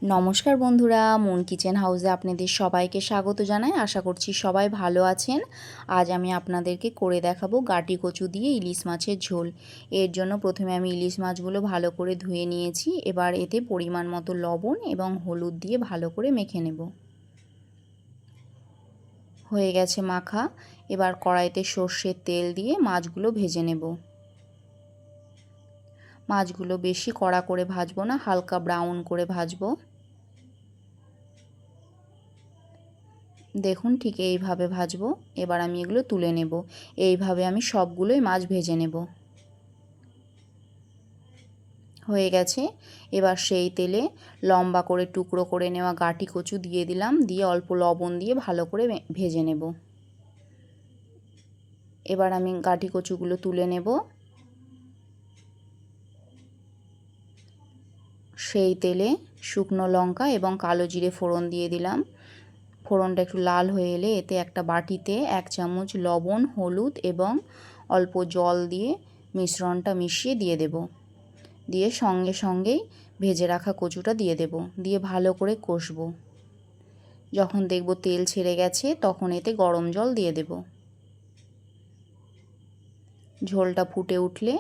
নমস্কার বন্ধুরা, moon kitchen হাউসে আপনাদের সবাইকে স্বাগত জানাই। আশা করছি সবাই ভালো আছেন। আজ আমি আপনাদেরকে করে দেখাবো গাটি কচু দিয়ে ইলিশ মাছের ঝোল। এর জন্য প্রথমে আমি ইলিশ মাছগুলো ভালো করে ধুয়ে নিয়েছি। এবার এতে পরিমাণ মতো লবণ এবং হলুদ দিয়ে ভালো করে মেখে নেব। হয়ে গেছে মাখা। এবার কড়াইতে সর্ষের তেল দিয়ে মাছগুলো ভেজে নেব। মাছগুলো বেশি কড়া করে ভাজবো না, হালকা ব্রাউন করে ভাজবো। দেখুন ঠিক এইভাবে ভাজবো। এবার আমি এগুলো তুলে নেব। এইভাবে আমি সবগুলোই মাছ ভেজে নেব। হয়ে গেছে। এবার সেই তেলে লম্বা করে টুকরো করে নেওয়া গাটি কচু দিয়ে দিলাম, দিয়ে অল্প লবণ দিয়ে ভালো করে ভেজে নেব। এবার আমি গাটি কচুগুলো তুলে নেব। সেই তেলে শুকনো লঙ্কা এবং কালো জিরে ফোড়ন দিয়ে দিলাম। ফোড়নটা একটু লাল হয়ে এলে এতে একটা বাটিতে 1 চামচ লবণ, হলুদ এবং অল্প জল দিয়ে মিশ্রণটা মিশিয়ে দিয়ে দেব। দিয়ে সঙ্গে সঙ্গেই ভেজে রাখা কচুটা দিয়ে দেব, দিয়ে ভালো করে কষবো। যখন দেখব তেল ছেড়ে গেছে তখন এতে গরম জল দিয়ে দেব। ঝোলটা ফুটে উঠলে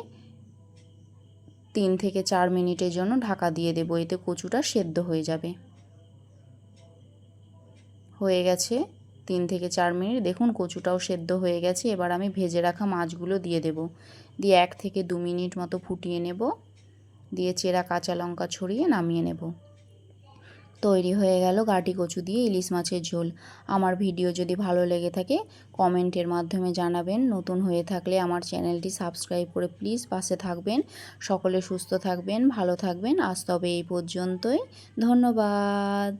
3 থেকে 4 মিনিটের জন্য ঢাকা দিয়ে দেব, এতে কচুটা সেদ্ধ হয়ে যাবে। হয়ে গেছে 3 থেকে 4 মিনিট। দেখুন কচুটাও সেদ্ধ হয়ে গেছে। এবার আমি ভেজে রাখা মাছগুলো দিয়ে দেব, দিয়ে 1 থেকে 2 মিনিট মতো ফুটিয়ে নেব, দিয়ে চেরা কাঁচা লঙ্কা ছড়িয়ে নামিয়ে নেব। তৈরি হয়ে গেল গাটি কচু দিয়ে ইলিশ মাছের ঝোল। আমার ভিডিও যদি ভালো লেগে থাকে কমেন্টের মাধ্যমে জানাবেন। নতুন হয়ে থাকলে আমার চ্যানেলটি সাবস্ক্রাইব করে প্লিজ পাশে থাকবেন। সকলে সুস্থ থাকবেন, ভালো থাকবেন। আজ তবে এই পর্যন্তই। ধন্যবাদ।